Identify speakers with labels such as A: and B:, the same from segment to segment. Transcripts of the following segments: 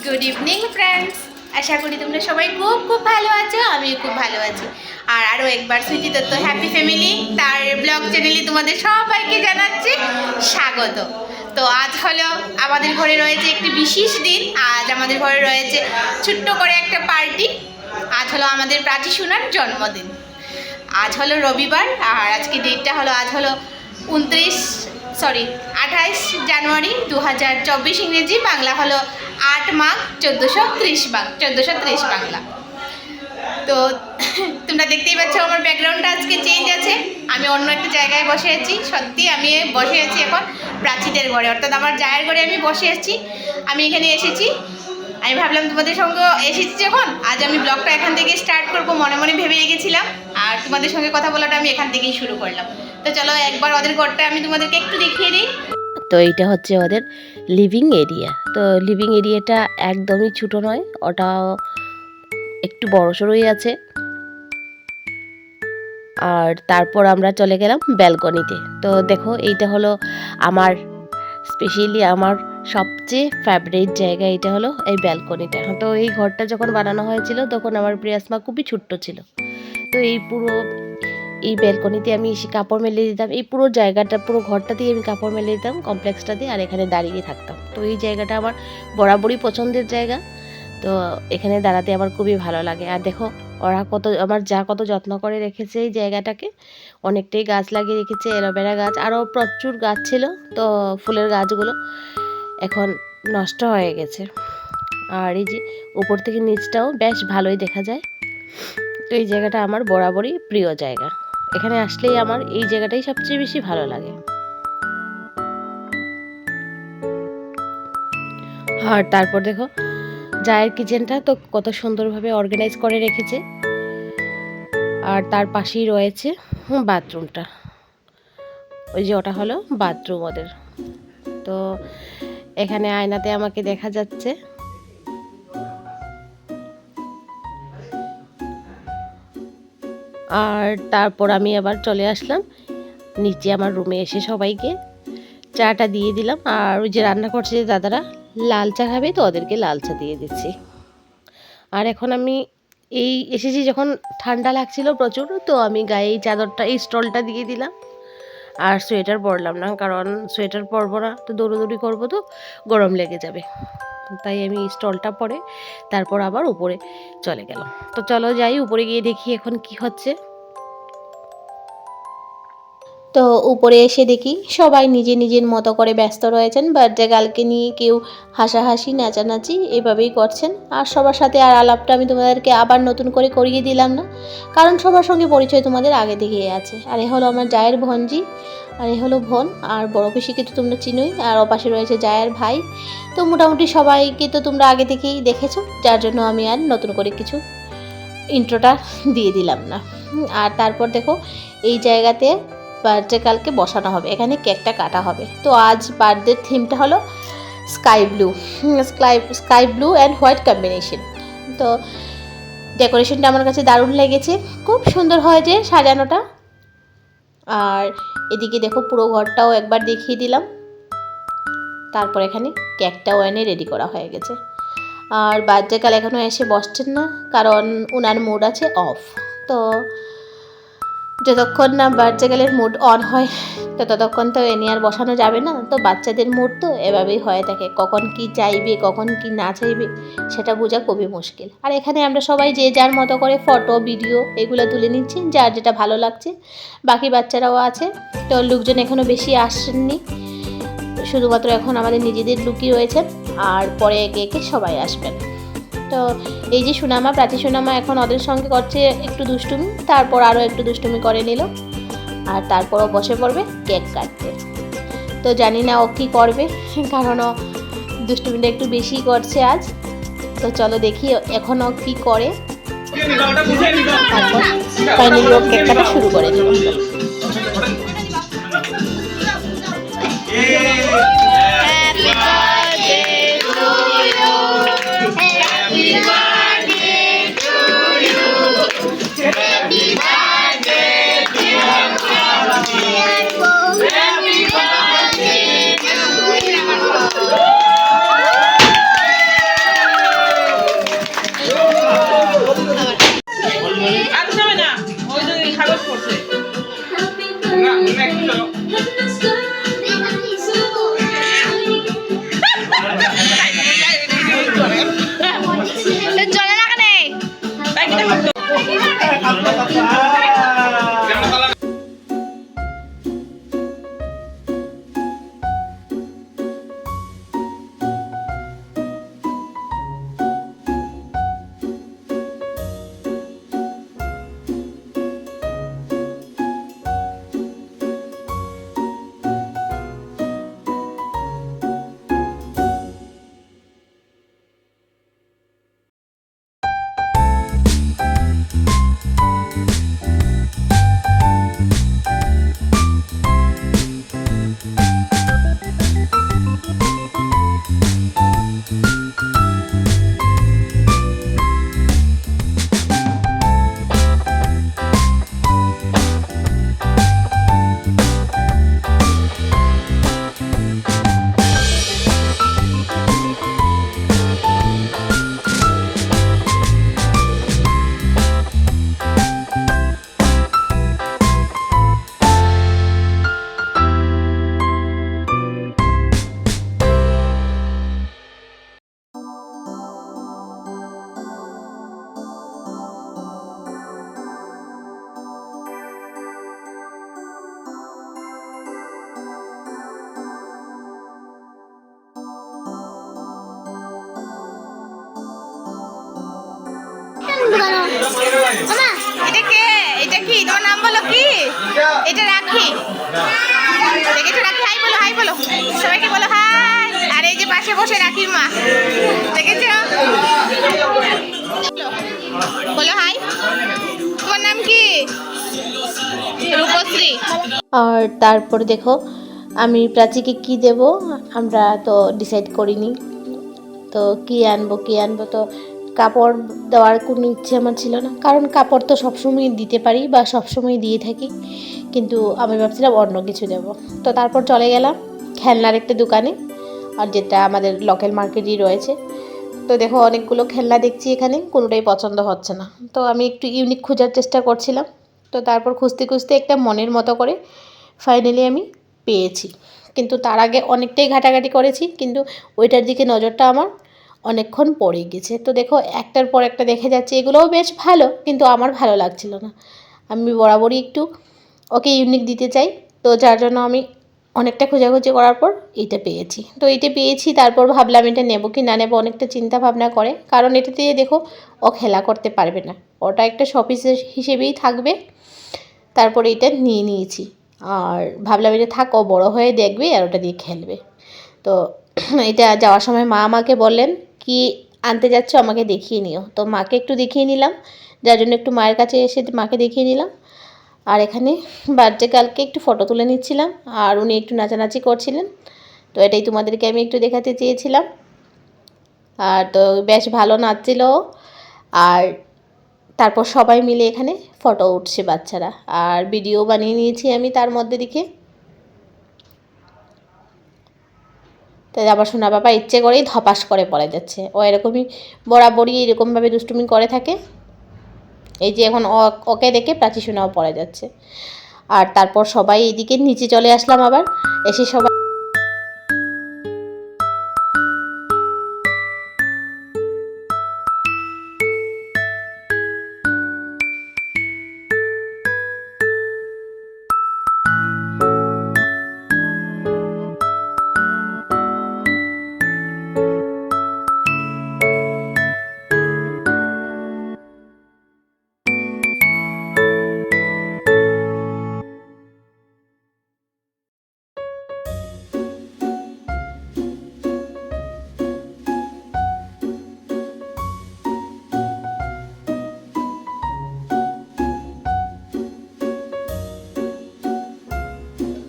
A: Good evening friends, আশা করি তোমরা সবাই খুব খুব ভালো আছো। আমি খুব ভালো আছি। আর আরও একবার সুইটি দত্ত হ্যাপি ফ্যামিলি তার ব্লগ চ্যানেলে তোমাদের সবাইকে জানাচ্ছি স্বাগত। তো আজ হলো আমাদের ঘরে রয়েছে একটি বিশেষ দিন। আজ আমাদের ঘরে রয়েছে ছোট্ট করে একটা পার্টি। আজ হলো আমাদের প্রাচী সোনার জন্মদিন। আজ হলো রবিবার, আর আজকে ডেটটা হলো আজ হলো 28 জানুয়ারি 2024 ইংরেজি, বাংলা হলো 8 মাঘ 1430 বাংলা। তো তোমরা দেখতেই পাচ্ছ আমার ব্যাকগ্রাউন্ডটা আজকে চেঞ্জ আছে। আমি অন্য একটা জায়গায় বসে আছি। সত্যি আমি বসে আছি এখন প্রাচীদের ঘরে, অর্থাৎ আমার জায়ের ঘরে আমি বসে আছি। আমি এখানে এসেছি, আমি ভাবলাম তোমাদের সঙ্গে এসেছি যখন, আজ আমি ব্লগটা এখান থেকে স্টার্ট করবো মনে মনে ভেবে রেখেছিলাম। আর তোমাদের সঙ্গে কথা বলাটা আমি এখান থেকেই শুরু করলাম। তো চলো একবার ওদের ঘরটা আমি তোমাদেরকে একটু দেখিয়ে দিই।
B: তো এইটা হচ্ছে ওদের লিভিং এরিয়া। তো লিভিং এরিয়াটা একদমই ছোটো নয়, ওটাও একটু বড়সড়ই আছে। আর তারপর আমরা চলে গেলাম ব্যালকনিতে। তো দেখো এইটা হলো আমার স্পেশালি আমার সবচেয়ে ফেভারিট জায়গা, এটা হলো এই ব্যালকনিটা। তো এই ঘরটা যখন বানানো হয়েছিল তখন আমার প্রিয়াসমা খুবই ছোট্ট ছিল। তো এই ব্যালকনিতে আমি কাপড় মেলে দিতাম। এই পুরো জায়গাটা, পুরো ঘরটাতেই আমি কাপড় মেলে দিতাম, কমপ্লেক্সটাতে, আর এখানে দাঁড়িয়ে থাকতাম। তো এই জায়গাটা আমার বরাবরই পছন্দের জায়গা। তো এখানে দাঁড়াতে আমার খুবই ভালো লাগে। আর দেখো আমার যা কত যত্ন করে রেখেছে এই জায়গাটাকে। অনেকটাই গাছ লাগিয়ে রেখেছে, অ্যালোভেরা গাছ, আরও প্রচুর গাছ ছিল। তো ফুলের গাছগুলো এখন নষ্ট হয়ে গেছে। আর এই যে উপর থেকে নিচটাও বেশ ভালোই দেখা যায়। তো এই জায়গাটা আমার বরাবরই প্রিয় জায়গা। এখানে আসলেই আমার এই জায়গাটাই সবচেয়ে বেশি ভালো লাগে। আর তারপর দেখো জায়ের কিচেনটা তো কত সুন্দরভাবে অর্গানাইজ করে রেখেছে। আর তার পাশেই রয়েছে বাথরুমটা। ওই যে ওটা হলো বাথরুম ওদের। তো এখানে আয়নাতে আমাকে দেখা যাচ্ছে। আর তারপর আমি আবার চলে আসলাম নিচে আমার রুমে, এসে সবাইকে চাটা দিয়ে দিলাম। আর ওই যে রান্না করছে যে দাদারা লাল চা খাবে, তো ওদেরকে লাল চা দিয়ে দিচ্ছি। আর এখন আমি এসেছি যখন ঠান্ডা লাগছিল প্রচুর, তো আমি গায়ে এই চাদরটা, এই স্টলটা দিয়ে দিলাম। আর সোয়েটার পরলাম না, কারণ সোয়েটার পরবো না তো দৌড়োদৌড়ি করবো তো গরম লেগে যাবে। তাই আমি স্টলটা পরে তারপর আবার উপরে চলে গেলাম। তো চলো যাই, উপরে গিয়ে দেখি এখন কি হচ্ছে। তো উপরে এসে দেখি সবাই নিজে নিজের মতো করে ব্যস্ত রয়েছেন। বার্থডে গার্লকে নিয়ে কেউ হাসাহাসি নাচানাচি এভাবেই করছেন। আর সবার সাথে আর আলাপটা আমি তোমাদেরকে আবার নতুন করে করিয়ে দিলাম না, কারণ সবার সঙ্গে পরিচয় তোমাদের আগে থেকেই আছে। আর এ হলো আমার জায়ের ভনজি, আর এ হলো বোন, আর বড় পিসিকে তো তোমরা চিনোই, আর ওপাশে রয়েছে জায়ের ভাই। তো মোটামুটি সবাইকে তো তোমরা আগে থেকেই দেখেছো, যার জন্য আমি আর নতুন করে কিছু ইন্ট্রোটা দিয়ে দিলাম না। আর তারপর দেখো এই জায়গাতে বার্থডে কালকে বসানো হবে, এখানে কেকটা কাটা হবে। তো আজ বার্থডে থিমটা হলো sky blue and white combination. তো ডেকোরেশনটা আমার কাছে দারুণ লেগেছে, খুব সুন্দর হয়েছে সাজানোটা। আর এদিকে দেখো পুরো ঘরটাও একবার দেখিয়ে দিলাম। তারপর এখানে কেকটাও এনে রেডি করা হয়ে গেছে। আর বার্থডে কাল এখনও এসে বসছেন না, কারণ ওনার মুড আছে অফ। তো যতক্ষণ না বাচ্চা গেলের মুড অন হয় তো ততক্ষণ তো এনে আর বসানো যাবে না। তো বাচ্চাদের মুড তো এভাবেই হয়ে থাকে, কখন কি চাইবে কখন কি না চাইবে সেটা বোঝা খুবই মুশকিল। আর এখানে আমরা সবাই যে যার মতো করে ফটো ভিডিও এগুলো তুলে নিচ্ছি, যার যেটা ভালো লাগছে। বাকি বাচ্চারাও আছে। তো লোকজন এখনও বেশি আসেননি, শুধুমাত্র এখন আমাদের নিজেদের লুকই রয়েছেন, আর পরে একে একে সবাই আসবেন। তো এই যে সুনামা, প্রাচী সুনামা এখন ওদের সঙ্গে করছে একটু দুষ্টুমি, তারপর আরও একটু দুষ্টুমি করে নিল, আর তারপরও বসে পড়বে কেক কাটতে। তো জানি না ও কী করবে, কারণ ও দুষ্টুমিটা একটু বেশি করছে আজ। তো চলো দেখি এখন ও কী করে। তারপর ফাইনালি ও কেক কাটা শুরু করে দিল।
A: মামা এটা কে? এটা কি? তোমার নাম বলো কি? এটা রাখি। দেখেছো রাখি? হাই বলো, হাই বলো, সবাইকে বলো হাই। আর এই যে পাশে বসে রাখির মা, দেখেছো? বলো হাই। তোমার নাম কি? রূপশ্রী।
B: আর তারপর দেখো আমি প্রাচীকে কি দেব আমরা তো ডিসাইড করিনি, তো কি আনবো তো কাপড় দেওয়ার কোনো ইচ্ছে আমার ছিল না, কারণ কাপড় তো সবসময় দিতে পারি বা সবসময় দিয়ে থাকি, কিন্তু আমি ভাবছিলাম অন্য কিছু দেব। তো তারপর চলে গেলাম খেলনার একটা দোকানে, আর যেটা আমাদের লোকাল মার্কেটই রয়েছে। তো দেখো অনেকগুলো খেলনা দেখছি এখানে, কোনোটাই পছন্দ হচ্ছে না। তো আমি একটু ইউনিক খোঁজার চেষ্টা করছিলাম। তো তারপর খুঁজতে খুঁজতে একটা মনের মতো করে ফাইনালি আমি পেয়েছি। কিন্তু তার আগে অনেকটাই ঘাটাঘাটি করেছি, কিন্তু ওইটার দিকে নজরটা আমার অনেকক্ষণ পড়ে গেছে। তো দেখো একটার পর একটা দেখে যাচ্ছে, এগুলোও বেশ ভালো, কিন্তু আমার ভালো লাগছিল না। আমি বরাবরই একটু ওকে ইউনিক দিতে চাই, তো যার জন্য আমি অনেকটা খোঁজাখুঁজি করার পর এইটা পেয়েছি। তো এইটা পেয়েছি, তারপর ভাবলাম এটা নেব কি না নেব, অনেকটা চিন্তা ভাবনা করে, কারণ এটা দিয়ে দেখো ও খেলা করতে পারবে না, ওটা একটা শপিস হিসেবেই থাকবে। তারপর এটা নিয়ে নিয়েছি, আর ভাবলাম এটা থাক, ও বড়ো হয়ে দেখবে আর ওটা দিয়ে খেলবে। তো এটা যাওয়ার সময় মা আমাকে বললেন কি আনতে যাচ্ছ আমাকে দেখিয়ে নিও, তো মাকে একটু দেখিয়ে নিলাম, যার জন্য একটু মায়ের কাছে এসে মাকে দেখিয়ে নিলাম। আর এখানে বার্থডে কালকে একটু ফটো তুলে নিচ্ছিলাম, আর উনি একটু নাচানাচি করছিলেন। তো এটাই তোমাদেরকে আমি একটু দেখাতে চেয়েছিলাম। আর তো বেশ ভালো নাচছিল। আর তারপর সবাই মিলে এখানে ফটো উঠছে বাচ্চারা, আর ভিডিও বানিয়ে নিয়েছি আমি তার মধ্যে দিকে। তাই আবার সোনা বাবা ইচ্ছে করেই ধপাস করে পড়ে যাচ্ছে, ও এরকমই বরাবরই এরকমভাবে দুষ্টুমি করে থাকে। এই যে এখন ওকে দেখে প্রাচী সোনাও পড়ে যাচ্ছে। আর তারপর সবাই এইদিকে নিচে চলে আসলাম, আবার এসে সবাই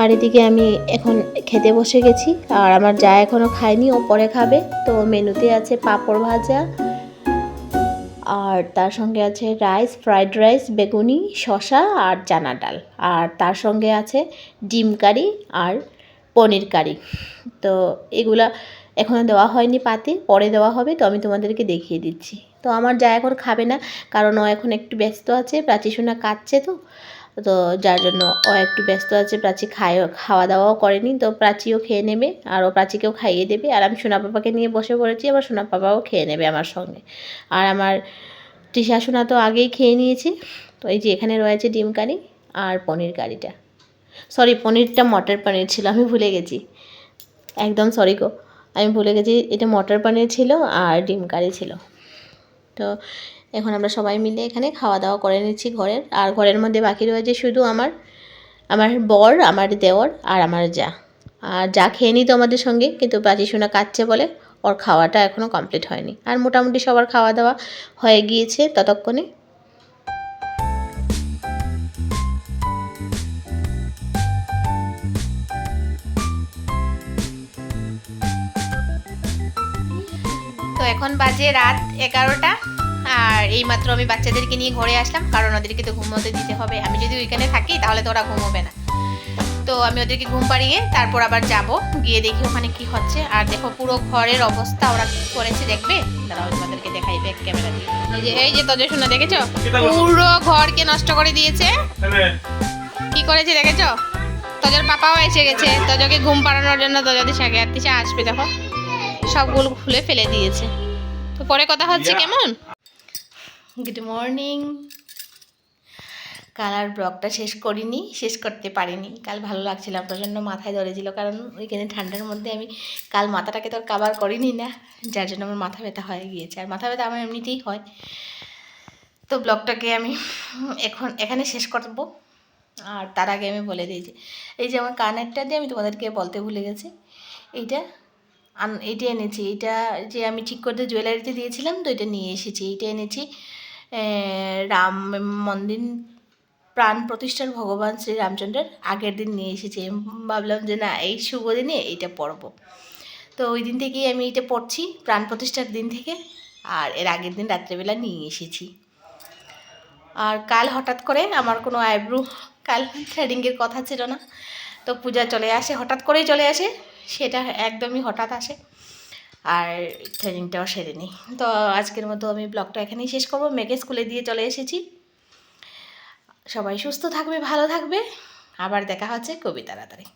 B: আর এদিকে আমি এখন খেতে বসে গেছি, আর আমার যা এখনও খায়নি, ও পরে খাবে। তো মেনুতে আছে পাঁপড় ভাজা, আর তার সঙ্গে আছে রাইস, ফ্রাইড রাইস, বেগুনি, শসা আর চানা ডাল, আর তার সঙ্গে আছে ডিম কারি আর পনির কারি। তো এগুলা এখনও দেওয়া হয়নি পাতে, পরে দেওয়া হবে, তো আমি তোমাদেরকে দেখিয়ে দিচ্ছি। তো আমার যা এখন খাবে না, কারণ ও এখন একটু ব্যস্ত আছে, প্রাচী সোনা কাঁদছে, তো যার জন্য ও একটু ব্যস্ত আছে। প্রাচী খাওয়া দাওয়াও করেনি, তো প্রাচীও খেয়ে নেবে, আর ও প্রাচীকেও খাইয়ে দেবে। আর আমি সোনা পাপাকে নিয়ে বসে পড়েছি, আবার সোনা পাপাও খেয়ে নেবে আমার সঙ্গে। আর আমার তৃষা সোনা তো আগেই খেয়ে নিয়েছি। তো এই যে এখানে রয়েছে ডিম কারি আর পনির কারিটা, সরি পনিরটা মটর পনির ছিল, আমি ভুলে গেছি, একদম সরি গো, আমি ভুলে গেছি, এটা মটর পনির ছিল আর ডিম কারি ছিল। তো এখন আমরা সবাই মিলে এখানে খাওয়া দাওয়া করে নিচ্ছি ঘরের, আর ঘরের মধ্যে বাকি রয়েছে শুধু আমার বর, আমার দেওর আর আমার যা। আর যা খেয়ে নিত আমাদের সঙ্গে, কিন্তু প্রাচী সোনা কাচ্ছে বলে ওর খাওয়াটা এখনও কমপ্লিট হয়নি। আর মোটামুটি সবার খাওয়া দাওয়া হয়ে গিয়েছে ততক্ষণে।
A: তো এখন বাজে রাত 11টা, আর এইমাত্র আমি বাচ্চাদেরকে নিয়ে ঘরে আসলাম, কারণ ওদেরকে তো ঘুমোতে দিতে হবে। আমি যদি ওইখানে থাকি তাহলে তো ওরা ঘুমোবে না। তো আমি ওদেরকে ঘুম পাড়িয়ে তারপর আবার যাব, গিয়ে দেখি ওখানে কি হচ্ছে। আর দেখো পুরো ঘরের অবস্থা ওরা কি করেছে দেখবে, দাঁড়াও তোমাদেরকে দেখাই ব্যাক ক্যামেরা দিয়ে। এই যে তোজো সোনা দেখেছো, পুরো ঘরকে নষ্ট করে দিয়েছে। কি করেছে দেখেছো? তোজোর পাপাও এসে গেছে তোজোকে ঘুম পাড়ানোর জন্য, তোজোদের সাথে আর তিশা আসবে, দেখো সবগুলো খুলে ফেলে দিয়েছে। তো পরে কথা হচ্ছে কেমন। Good morning. কাল আর ব্লগটা শেষ করতে পারিনি। কাল ভালো লাগছিল, প্রচণ্ড মাথায় ধরেছিল, কারণ ওইখানে ঠান্ডার মধ্যে আমি কাল মাথাটাকে তো আর কাভার করিনি না, যার জন্য আমার মাথা ব্যথা হয়ে গিয়েছে। আর মাথা ব্যথা আমার এমনিতেই হয়। তো ব্লগটাকে আমি এখানে শেষ করব। আর তার আগে আমি বলে দিই যে এই যে আমার কানেরটা দিয়ে আমি তোমাদেরকে বলতে ভুলে গেছি, এইটা এইটা এনেছি। এইটা যে আমি ঠিক করতে জুয়েলারিতে দিয়েছিলাম, তো এটা নিয়ে এসেছি। এইটা এনেছি রাম মন্দির প্রাণ প্রতিষ্ঠার ভগবান শ্রী রামচন্দ্রের আগের দিন নিয়ে এসেছি। আমি ভাবলাম যে না, এই শুভ দিনে এইটা পরবো। তো ওই দিন থেকেই আমি এটা পড়ছি, প্রাণ প্রতিষ্ঠার দিন থেকে। আর এর আগের দিন রাত্রেবেলা নিয়ে এসেছি। আর কাল হঠাৎ করে আমার কোনো আইব্রো কাল থ্রেডিংয়ের কথা ছিল না, তো পূজা চলে আসে, হঠাৎ করেই চলে আসে, সেটা একদমই হঠাৎ আসে। আর থ্রেডিংটাও সেরে নিই। তো আজকের মতো আমি ব্লগটা এখানেই শেষ করবো। মেয়েকে স্কুলে দিয়ে চলে এসেছি। সবাই সুস্থ থাকবে, ভালো থাকবে। আবার দেখা হচ্ছে খুবই তাড়াতাড়ি।